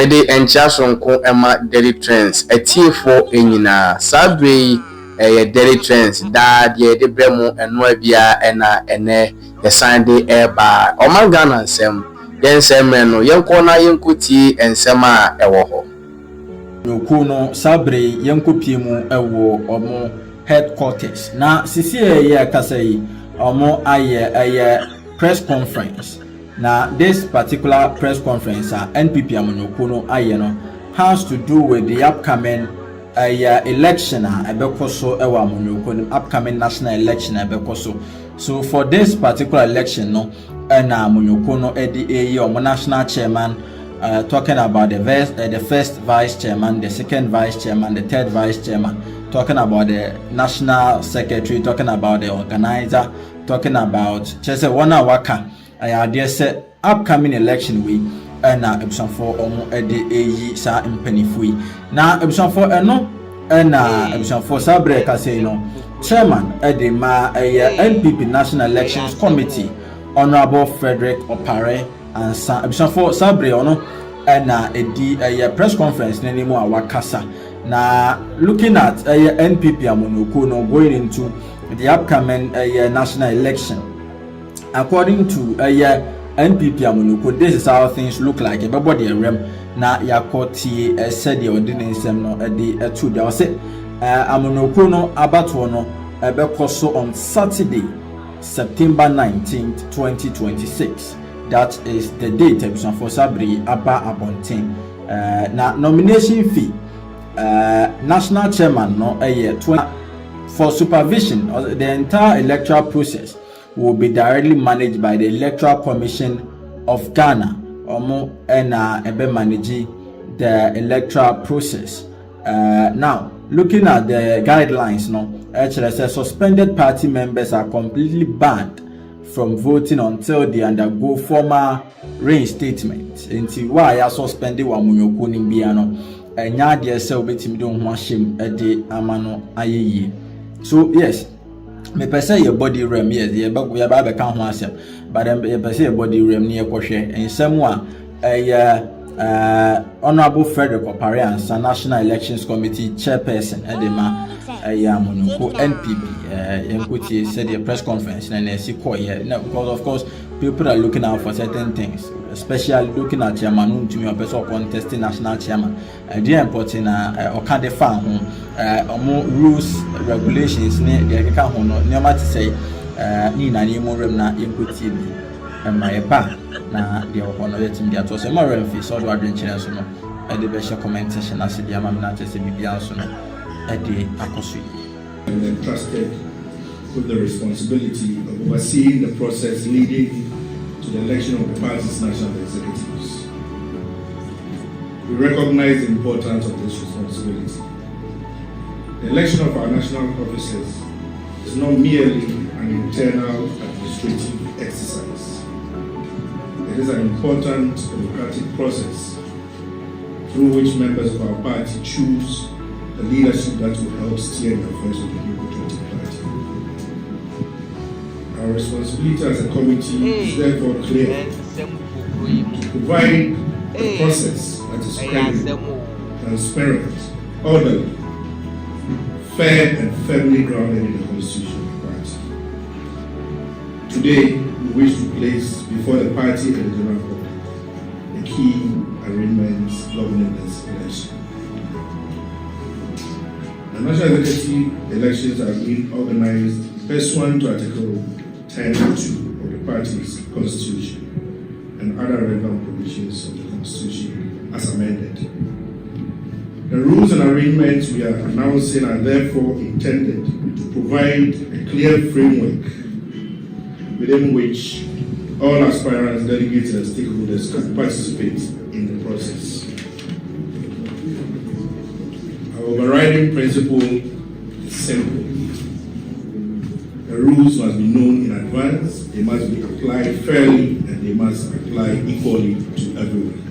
mede encha sonko ema daily trends etiefo enyina sabre daily trends da de bremu eno abia ena ene the Sunday eba omanga nsem yensem no yenko na yenkuti ensem a ewo ho Yokuno sabre yenkopie mu ewo omo headquarters na sisi ye kasai omo aye press conference. Now, this particular press conference, NPP Amonokuno Ayeno, has to do with the upcoming election, upcoming national election. So, for this particular election, no, Amonokuno Edi or national chairman, talking about the first vice chairman, the second vice chairman, the third vice chairman, talking about the national secretary, talking about the organizer, talking about just one waka. I dare say upcoming election we na ebusan for omo eyi sa mpanifui na ebusan for eno na ebusan for sabre ka say no chairman ma NPP National Elections Committee Honorable Frederick Opare and ebusan for sabre ono na edi press conference nanimu awakasa na looking at NPP Amonokuno going into the upcoming national election. According to NPP Amonokuno, this is how things look like. Everybody rem na yakoti said the ordinance no the two they say Amonokuno abatono ebekoso on Saturday, September 19th, 2026. That is the date for Sabri Abba Abontin. Na nomination fee national chairman no for supervision of the entire electoral process will be directly managed by the Electoral Commission of Ghana. Omo ebe manage the electoral process. Now, looking at the guidelines, actually says suspended party members are completely banned from voting until they undergo formal reinstatement. Until why are suspended wa munyoko ni biano? Enya de se obetimi do ho ahyem ede amano ayeye. So yes, me pese your body rem yes ye ba be kan ho asem but ye pese your body rem ne yekohwe ensem a Honorable Frederick Opare and National Elections Committee Chairperson Edema Amonoko NPP Yenkuti said the press conference and because of course people are looking out for certain things, especially looking at chairman to me a person contesting national chairman. The important or the farm more rules regulations near the no say Nina Nemo Remna Yenkuti and my pa na the honor team that was a more fee so adventure so no at the best comment session as the amount to be also at the Akosu. And then trusted with the responsibility of overseeing the process leading to the election of the party's national executives. We recognize the importance of this responsibility. The election of our national officers is not merely an internal administrative exercise. It is an important democratic process through which members of our party choose the leadership that will help steer the affairs of the new patriotic party. Our responsibility as a committee is therefore clear: to provide a process that is credible, transparent, orderly, fair and firmly grounded in the constitution of the party. Today, we wish to place before the party and the general public the key arrangements governing this election. The national executive elections are being organized pursuant to Article 10(2) of the party's constitution and other relevant provisions of the constitution as amended. The rules and arrangements we are announcing are therefore intended to provide a clear framework within which all aspirants, delegates, and stakeholders can participate in the process. Our overriding principle is simple. The rules must be known in advance, they must be applied fairly, and they must apply equally to everyone.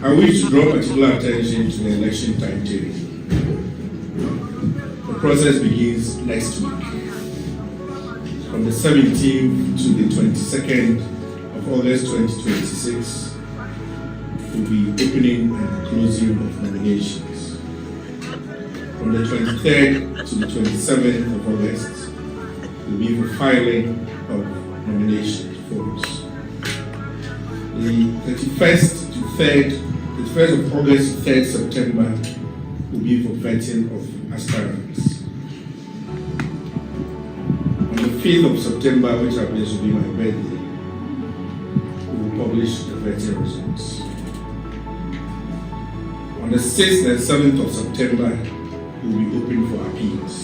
I wish to draw particular attention to the election timetable. The process begins next week, from the 17th to the 22nd of of August 2026 will be opening and closing of nominations. From the 23rd to the 27th of August will be for filing of nomination forms. The 31st of August to 3rd September will be for vetting of aspirants. On the 5th of September, which happens to be my birthday, we will publish the vetting results. On the 6th and 7th of September, we will be open for appeals.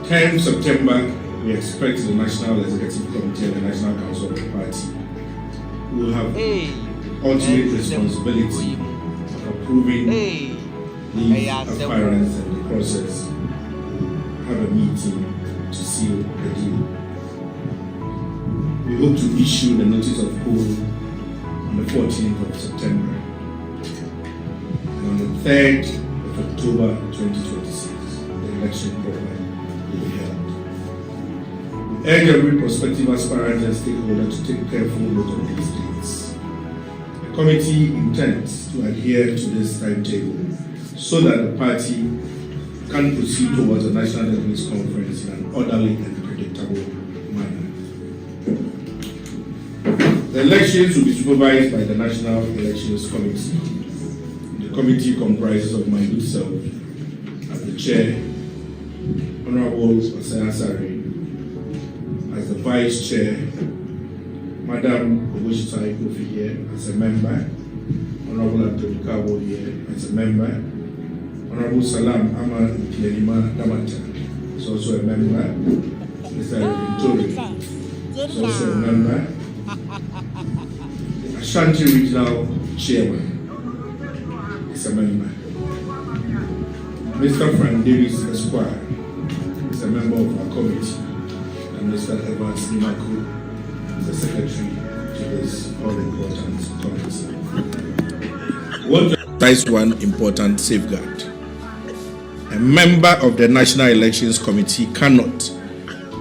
10th September, we expect the National Executive Committee and the National Council of the party will have ultimate responsibility of approving these aspirants and the process. Have a meeting to seal the deal. We hope to issue the notice of poll on the 14th of September. And on the 3rd of October 2026, the election program will be held. We urge every prospective aspirant and stakeholder to take careful note of these dates. The committee intends to adhere to this timetable so that the party can proceed towards the National Delegates Conference in an orderly and predictable manner. The elections will be supervised by the National Elections Committee. The committee comprises of my good self as the chair, Honorable Osaya Sari as the vice chair, Madam Oboshitai Kofi here as a member, Honorable Abdul here as a member, Honorable Salam Ama Kielima Damata is also a member, Mr. Victoria is also a member, the Ashanti Regional Chairman is a member, Mr. Frank Davis Esquire is a member of our committee, and Mr. Evans Nimaku is the secretary to this all-important committee. We want to emphasize one important safeguard. A member of the National Elections Committee cannot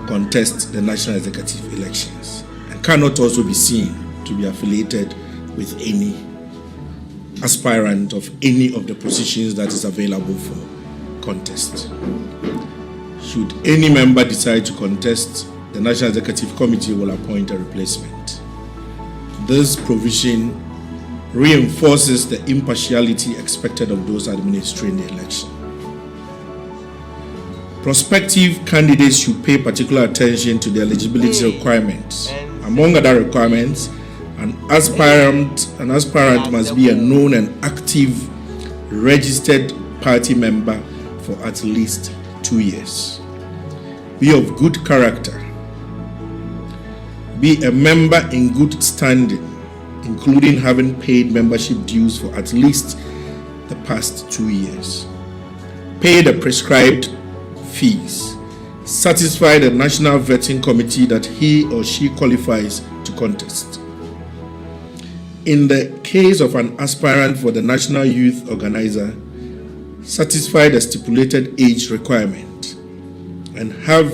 contest the National Executive Elections and cannot also be seen to be affiliated with any aspirant of any of the positions that is available for contest. Should any member decide to contest, the National Executive Committee will appoint a replacement. This provision reinforces the impartiality expected of those administering the election. Prospective candidates should pay particular attention to the eligibility requirements. Among other requirements, an aspirant must be a known and active registered party member for at least 2 years, be of good character, be a member in good standing, including having paid membership dues for at least the past 2 years, pay the prescribed fees, satisfy the National Vetting Committee that he or she qualifies to contest. In the case of an aspirant for the National Youth Organizer, satisfy the stipulated age requirement and have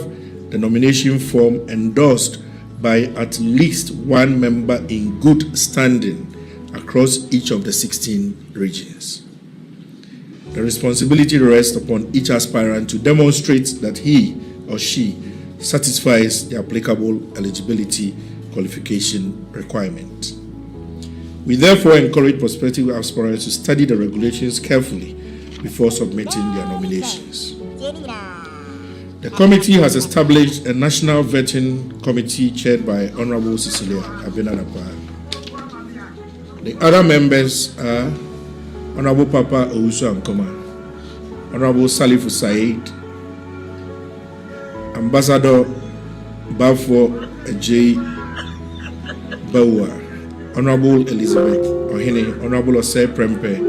the nomination form endorsed by at least one member in good standing across each of the 16 regions. The responsibility rests upon each aspirant to demonstrate that he or she satisfies the applicable eligibility qualification requirement. We therefore encourage prospective aspirants to study the regulations carefully before submitting their nominations. The committee has established a National Vetting Committee chaired by Honorable Cecilia Abenadapa. The other members are Honorable Papa Owusu Ankoma, Honorable Salifu Said, Ambassador Bafo J. Bawa, Honorable Elizabeth Ohene, Honorable Osei Prempe,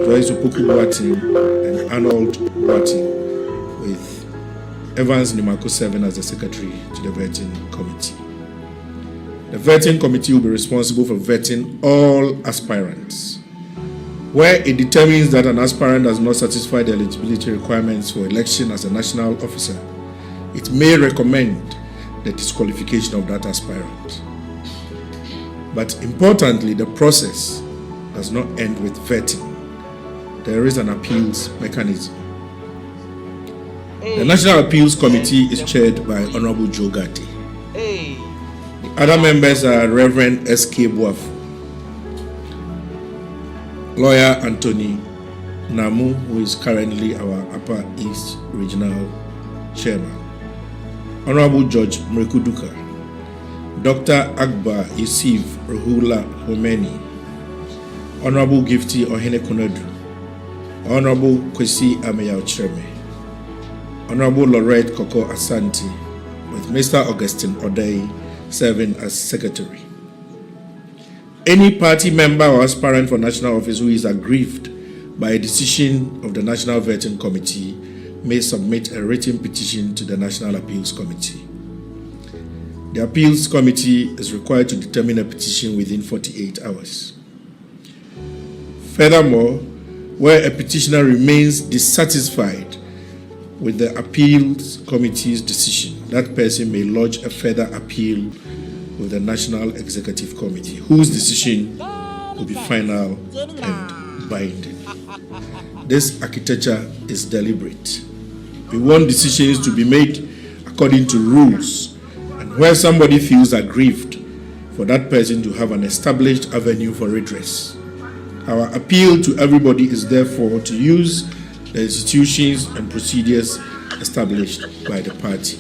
Joyce Opoku Boating, and Arnold Boating, with Evans Nimaku serving as the secretary to the vetting committee. The vetting committee will be responsible for vetting all aspirants. Where it determines that an aspirant does not satisfy the eligibility requirements for election as a national officer, it may recommend the disqualification of that aspirant. But importantly, the process does not end with vetting. There is an appeals mechanism. The National Appeals Committee is chaired by Honorable Joe Gatti. The other members are Reverend S.K. Boaf, Lawyer Anthony Namu, who is currently our Upper East Regional Chairman, Honorable George Mrekuduka, Dr. Akbar Yusuf Ruhula Homeni, Honorable Gifty Ohene Kunadu, Honorable Kwesi Ameya Ochreme, Honorable Lorette Koko Asante, with Mr. Augustine Odei serving as Secretary. Any party member or aspirant for national office who is aggrieved by a decision of the National Vetting Committee may submit a written petition to the National Appeals Committee. The Appeals Committee is required to determine a petition within 48 hours. Furthermore, where a petitioner remains dissatisfied with the Appeals Committee's decision, that person may lodge a further appeal with the National Executive Committee, whose decision will be final and binding. This architecture is deliberate. We want decisions to be made according to rules, and where somebody feels aggrieved, for that person to have an established avenue for redress. Our appeal to everybody is therefore to use the institutions and procedures established by the party.